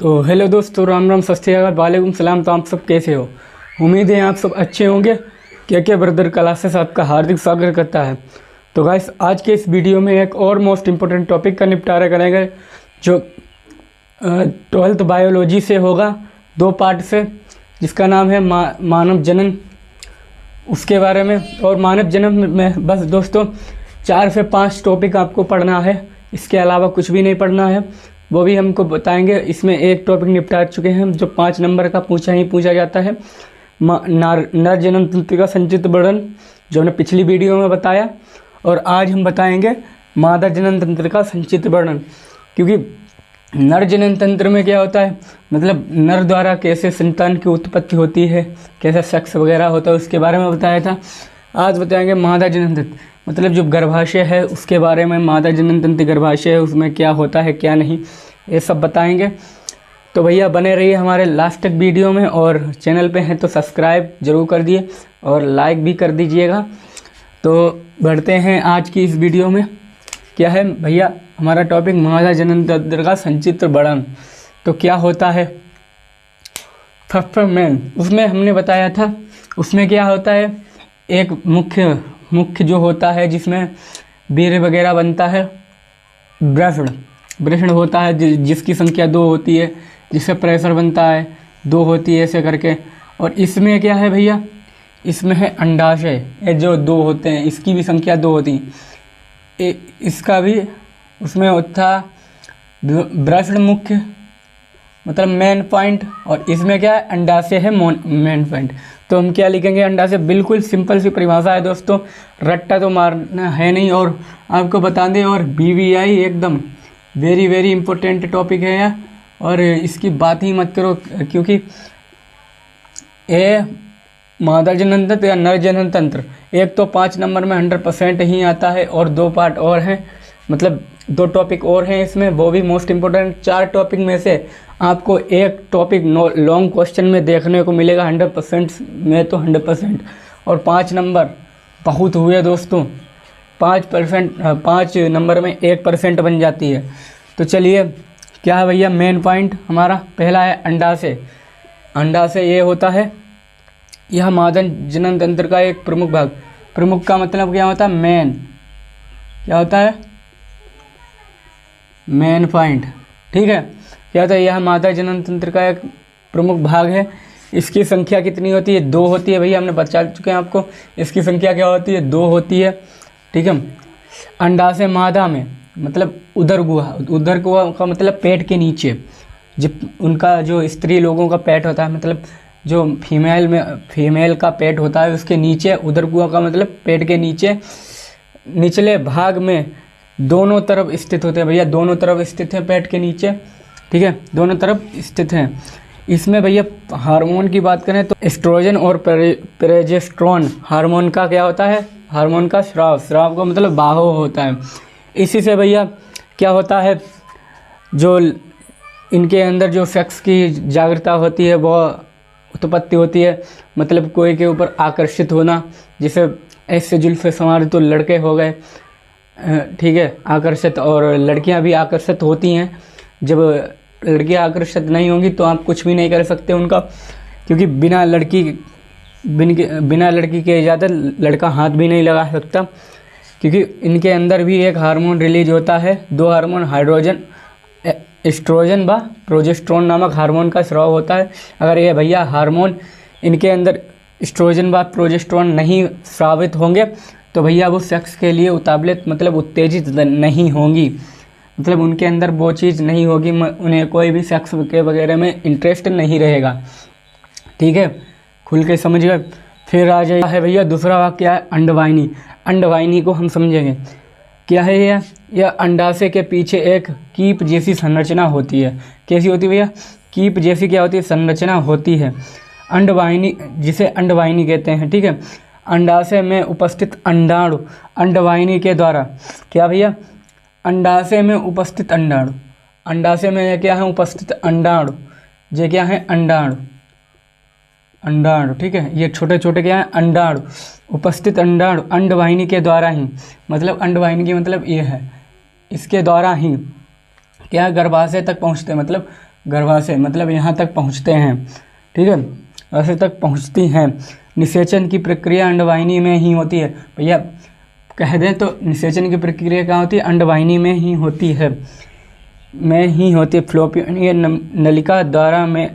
तो हेलो दोस्तों, राम राम, सत श्री अकाल, वालेकुम सलाम। तो आप सब कैसे हो? उम्मीद है आप सब अच्छे होंगे। के ब्रदर क्लासेस आपका हार्दिक स्वागत करता है। तो गाइस, आज के इस वीडियो में एक और मोस्ट इम्पोर्टेंट टॉपिक का निपटारा करेंगे जो 12th बायोलॉजी से होगा, 2 पार्ट से, जिसका नाम है मानव जनन, उसके बारे में। और मानव जन्म में बस दोस्तों 4 से 5 टॉपिक आपको पढ़ना है, इसके अलावा कुछ भी नहीं पढ़ना है, वो भी हमको बताएंगे। इसमें एक टॉपिक निपटा चुके हैं जो 5 नंबर का पूछा जाता है, नर जनन तंत्र का संचित वर्णन, जो हमने पिछली वीडियो में बताया। और आज हम बताएंगे मादा जनन तंत्र का संचित वर्णन। क्योंकि नर जनन तंत्र में क्या होता है, मतलब नर द्वारा कैसे संतान की उत्पत्ति होती है, कैसे सेक्स वगैरह होता है, उसके बारे में बताया था। आज बताएंगे मादा जनन तंत्र, मतलब जो गर्भाशय है उसके बारे में। मादा जनन तंत्र गर्भाशय है, उसमें क्या होता है क्या नहीं, ये सब बताएंगे। तो भैया बने रहिए हमारे लास्ट तक वीडियो में, और चैनल पे हैं तो सब्सक्राइब जरूर कर दिए और लाइक भी कर दीजिएगा। तो बढ़ते हैं आज की इस वीडियो में। क्या है भैया हमारा टॉपिक, मादा जनन तंत्र का संचित वर्णन। तो क्या होता है मैन, उसमें हमने बताया था, उसमें क्या होता है, एक मुख्य जो होता है जिसमें वीर्य वगैरह बनता है, वृषण होता है जिसकी संख्या 2 होती है, जिससे प्रेशर बनता है 2 होती है, ऐसे करके। और इसमें क्या है भैया, इसमें है अंडाशय, ये जो 2 होते हैं, इसकी भी संख्या 2 होती है। इसका भी उसमें होता वृषण मुख्य, मतलब मेन पॉइंट, और इसमें क्या है, अंडाशय है मेन पॉइंट। तो हम क्या लिखेंगे, अंडाशय। बिल्कुल सिंपल सी परिभाषा है दोस्तों, रट्टा तो मारना है नहीं। और आपको बता दें, और BVI एकदम वेरी इंपॉर्टेंट टॉपिक है यह, और इसकी बात ही मत करो। क्योंकि ये मादा जनन तंत्र या नर जनन तंत्र, एक तो 5 नंबर में 100% ही आता है, और 2 पार्ट और हैं, मतलब 2 टॉपिक और हैं इसमें, वो भी मोस्ट इम्पोर्टेंट। 4 टॉपिक में से आपको एक टॉपिक लॉन्ग क्वेश्चन में देखने को मिलेगा 100% में, तो 100%। और 5 नंबर बहुत हुए दोस्तों, 5 नंबर में 1% बन जाती है। तो चलिए, क्या है भैया मेन पॉइंट हमारा, पहला है अंडाशय। अंडाशय ये होता है, यह मादा जनन तंत्र का एक प्रमुख भाग। प्रमुख का मतलब क्या होता है, मेन, क्या होता है, मेन पॉइंट, ठीक है। क्या होता है, यह मादा जनन तंत्र का एक प्रमुख भाग है। इसकी संख्या कितनी होती है, 2 होती है भैया, हमने बता चुके हैं आपको। इसकी संख्या क्या होती है, 2 होती है, ठीक है। अंडाशय मादा में, मतलब उदर गुहा का मतलब पेट के नीचे, जब उनका जो स्त्री लोगों का पेट होता है, मतलब जो फीमेल का पेट होता है, उसके नीचे, उदर गुहा का मतलब पेट के नीचे निचले भाग में दोनों तरफ स्थित होते हैं भैया, दोनों तरफ स्थित है पेट के नीचे, ठीक है, दोनों तरफ स्थित हैं। इसमें भैया हार्मोन की बात करें तो एस्ट्रोजन और प्रोजेस्टेरोन हार्मोन का क्या होता है, हार्मोन का स्राव का मतलब बाहो होता है। इसी से भैया क्या होता है, जो इनके अंदर जो सेक्स की जागरूकता होती है, वो उत्पत्ति होती है, मतलब कोई के ऊपर आकर्षित होना। जैसे ऐसे जुल्फे संवार तो लड़के हो गए, ठीक है, आकर्षित, और लड़कियां भी आकर्षित होती हैं। जब लड़कियां आकर्षित नहीं होंगी तो आप कुछ भी नहीं कर सकते उनका, क्योंकि बिना लड़की के इजाज़त लड़का हाथ भी नहीं लगा सकता। क्योंकि इनके अंदर भी एक हार्मोन रिलीज होता है, 2 हार्मोन, एस्ट्रोजन व प्रोजेस्टेरोन नामक हार्मोन का स्राव होता है। अगर ये भैया हार्मोन इनके अंदर एस्ट्रोजन व प्रोजेस्टेरोन नहीं स्रावित होंगे तो भैया वो सेक्स के लिए उतावलित, मतलब उत्तेजित नहीं होंगी, मतलब उनके अंदर वो चीज़ नहीं होगी, उन्हें कोई भी सेक्स के वगैरह में इंटरेस्ट नहीं रहेगा, ठीक है, खुल के समझ गए। फिर आ जाए है भैया दूसरा वाक्य, क्या है, अंडवाहिनी। अंडवाहिनी को हम समझेंगे, क्या है यह अंडाशय के पीछे एक कीप जैसी संरचना होती है। कैसी होती है भैया, कीप जैसी क्या होती है, संरचना होती है। अंडवाहिनी, जिसे अंडवाहिनी कहते हैं, ठीक है। अंडाशय में उपस्थित अंडाणु अंडवाहिनी के द्वारा, क्या भैया, अंडाशय में उपस्थित अंडाणु, अंडाशय में क्या है, उपस्थित अंडाणु, ये क्या है, अंडाणु, ठीक है, ये छोटे छोटे क्या है, अंडाणु, उपस्थित अंडाणु अंडवाहिनी के द्वारा ही, मतलब अंडवाहिनी की मतलब ये है, इसके द्वारा ही क्या गर्भाशय तक पहुँचते हैं, मतलब गर्भाशय मतलब यहाँ तक पहुँचते हैं, ठीक है, ऐसे तक पहुँचती हैं। निषेचन की प्रक्रिया अंडवाहिनी में ही होती है। भैया कह दें तो निषेचन की प्रक्रिया कहाँ होती है? अंडवाहिनी में ही होती है, फ्लोपियन ये नलिका द्वारा में,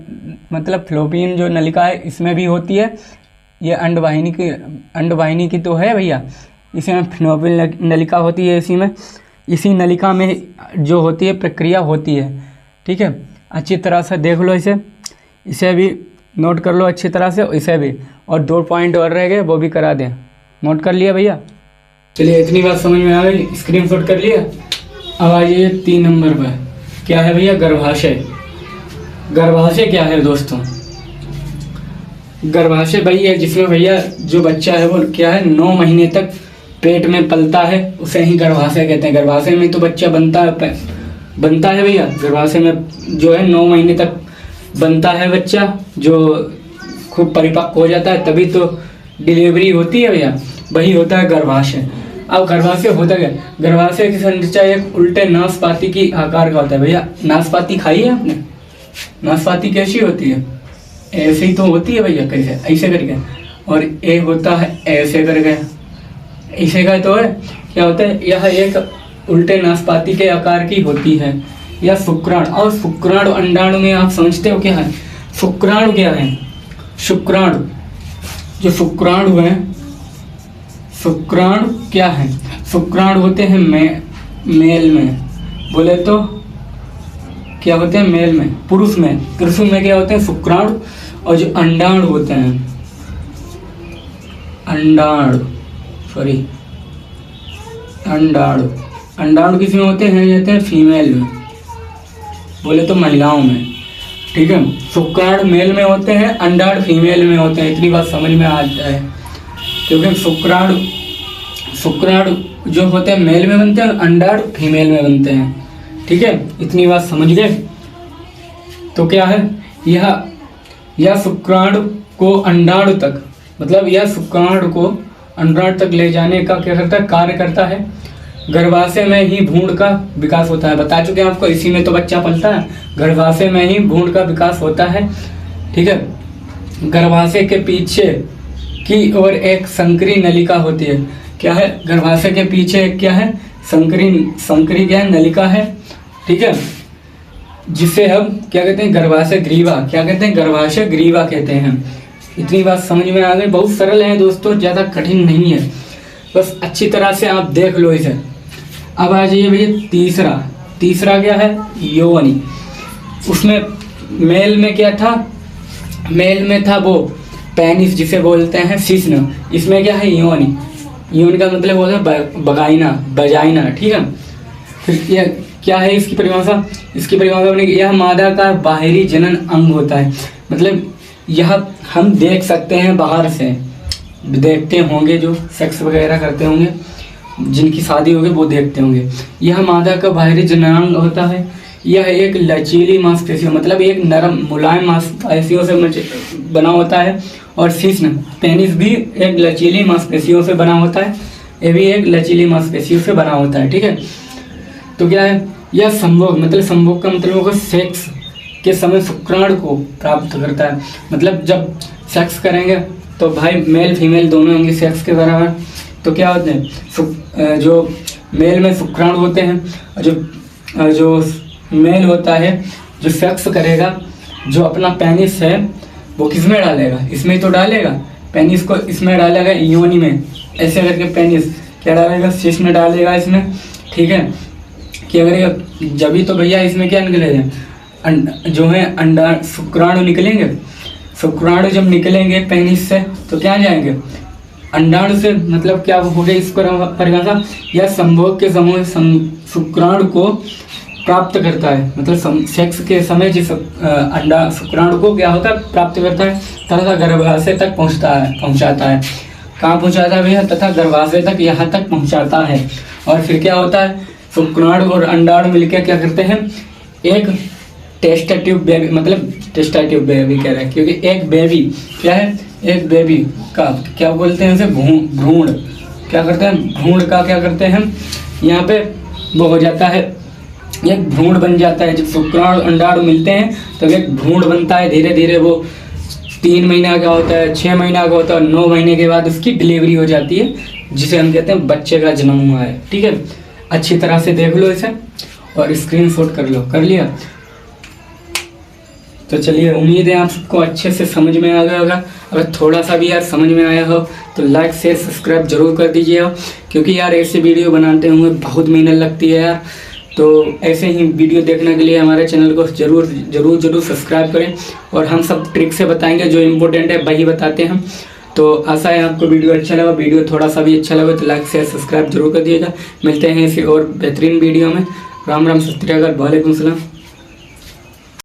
मतलब फ्लोपियन जो नलिका है इसमें भी होती है। ये अंडवाहिनी की तो है भैया, इसमें फ्लोपियन नलिका होती है, इसी नलिका में जो होती है प्रक्रिया होती है, ठीक है। अच्छी तरह से देख लो इसे भी नोट कर लो अच्छी तरह से, इसे भी, और 2 पॉइंट और रह गए वो भी करा दें। नोट कर लिया भैया? चलिए इतनी बात समझ में आ गई, स्क्रीनशॉट कर लिया। अब आइए 3 नंबर पर, क्या है भैया? गर्भाशय। गर्भाशय क्या है दोस्तों? गर्भाशय वही है जिसमें भैया जो बच्चा है वो क्या है 9 महीने तक पेट में पलता है, उसे ही गर्भाशय कहते हैं। गर्भाशय में तो बच्चा बनता है भैया, गर्भाशय में जो है 9 महीने तक बनता है बच्चा, जो खूब परिपक्व हो जाता है, तभी तो डिलीवरी होती है भैया, वही होता है गर्भाशय। अब गर्भाशय होता क्या? गर्भाशय की संरचना एक उल्टे नाशपाती की आकार का होता है। भैया नाशपाती खाई है आपने? नाशपाती कैसी होती है? ऐसे ही तो होती है भैया, कैसे? ऐसे करके, और एक होता है ऐसे करके, ऐसे का तो है। क्या होता है? यह एक उल्टे नाशपाती के आकार की होती है, या शुक्राणु। और शुक्राणु अंडाणु में आप समझते हो क्या है? शुक्राणु क्या है? शुक्राणु, जो शुक्राणु है, शुक्राणु क्या है? शुक्राणु होते हैं मेल में, बोले तो क्या होते हैं? मेल में, पुरुष में क्या होते हैं? शुक्राणु। और जो अंडाणु होते हैं, अंडाणु किसमें होते हैं? जाते हैं फीमेल में, बोले तो महिलाओं में, ठीक है। शुक्राणु मेल में होते हैं, अंडाणु फीमेल में होते हैं। इतनी बात समझ में आ जाए, क्योंकि शुक्राणु जो होते हैं मेल में बनते हैं और अंडाणु फीमेल में बनते हैं, ठीक है। इतनी बात समझ गए? तो क्या है, यह शुक्राणु को अंडाणु तक, मतलब यह शुक्राणु को अंडाणु तक ले जाने का क्या करता है? कार्य करता है। गर्भाशय में ही भ्रूण का विकास होता है। बता चुके हैं आपको, इसी में तो बच्चा पलता है, गर्भाशय में ही भ्रूण का विकास होता है, ठीक है। गर्भाशय के पीछे की ओर एक संकरी नलिका होती है। क्या है? गर्भाशय के पीछे क्या है? संकरी क्या है? नलिका है, ठीक है, जिसे हम क्या कहते हैं? गर्भाशय ग्रीवा। क्या कहते हैं? गर्भाशय ग्रीवा कहते हैं। इतनी बात समझ में आ गई? बहुत सरल है दोस्तों, ज़्यादा कठिन नहीं है, बस अच्छी तरह से आप देख लो इसे। अब आ जाइए भैया तीसरा क्या है? योनि। उसमें मेल में क्या था? मेल में था वो पेनिस, जिसे बोलते हैं शिश्न। इसमें क्या है? योनि। योनि का मतलब होता है वजाइना, ठीक है। फिर यह क्या है इसकी परिभाषा? इसकी परिभाषा बनेगी, यह मादा का बाहरी जनन अंग होता है। मतलब यह हम देख सकते हैं, बाहर से देखते होंगे, जो सेक्स वगैरह करते होंगे, जिनकी शादी होगी वो देखते होंगे। यह मादा का बाहरी जननांग होता है। यह एक लचीली मांसपेशियों, मतलब एक नरम मुलायम मांसपेशियों से बना होता है। और शिश्न पेनिस भी एक लचीली मांसपेशियों से बना होता है, ये भी एक लचीली मांसपेशियों से बना होता है, ठीक है। तो क्या है? यह संभोग, मतलब संभोग का मतलब होगा सेक्स के समय शुक्राणु को प्राप्त करता है। मतलब जब सेक्स करेंगे तो भाई मेल फीमेल दोनों होंगे सेक्स के बराबर, तो क्या होते हैं? जो मेल में शुक्राणु होते हैं, और जो मेल होता है जो सेक्स करेगा, जो अपना पेनिस है वो किस में डालेगा? इसमें तो डालेगा, पेनिस को इसमें डालेगा, योनि में, ऐसे करके पेनिस क्या डालेगा? शिश्न में डालेगा इसमें, ठीक है। क्या करेगा? जब तो भैया इसमें क्या निकलेगा? जो है अंडा शुक्राणु निकलेंगे। शुक्राणु जब निकलेंगे पेनिस से तो क्या जाएंगे? अंडाणु से। मतलब क्या हो गया इस परिभाषा? यह संभोग के समय शुक्राणु को प्राप्त करता है, मतलब सेक्स के समय जिस अंडा शुक्राणु को क्या होता है? प्राप्त करता है, तथा गर्भाशय तक पहुंचाता है। कहाँ पहुंचाता है भैया? तथा गर्भाशय तक, यहाँ तक पहुंचाता है। और फिर क्या होता है? शुक्राणु और अंडाणु मिलकर क्या करते हैं? एक टेस्टाट्यूब बेबी, मतलब टेस्टाट्यूब बेबी कह रहे हैं, क्योंकि एक बेबी क्या है? एक बेबी का क्या बोलते हैं? उसे भ्रूण। क्या करते हैं? भ्रूण का क्या करते हैं? यहाँ पे वो हो जाता है, एक भ्रूण बन जाता है। जब शुक्राणु अंडाणु मिलते हैं तब एक भ्रूण बनता है। धीरे धीरे वो 3 महीना का होता है, 6 महीना का होता है, 9 महीने के बाद उसकी डिलीवरी हो जाती है, जिसे हम कहते हैं बच्चे का जन्म हुआ है। ठीक है, अच्छी तरह से देख लो इसे और स्क्रीनशॉट कर लो। कर लिया? तो चलिए, उम्मीद है आप सबको अच्छे से समझ में आ गया होगा। अगर थोड़ा सा भी यार समझ में आया हो तो लाइक शेयर सब्सक्राइब जरूर कर दीजिएगा, क्योंकि यार ऐसे वीडियो बनाते हुए बहुत मेहनत लगती है यार। तो ऐसे ही वीडियो देखने के लिए हमारे चैनल को जरूर सब्सक्राइब करें, और हम सब ट्रिक से बताएंगे, जो इम्पोर्टेंट है वही बताते हैं हम। तो आशा है आपको वीडियो अच्छा लगा। वीडियो थोड़ा सा भी अच्छा लगा तो लाइक शेयर सब्सक्राइब जरूर कर दिएगा। मिलते हैं इसी और बेहतरीन वीडियो में। राम राम, सत श्री अकाल, वालेकुम सलाम।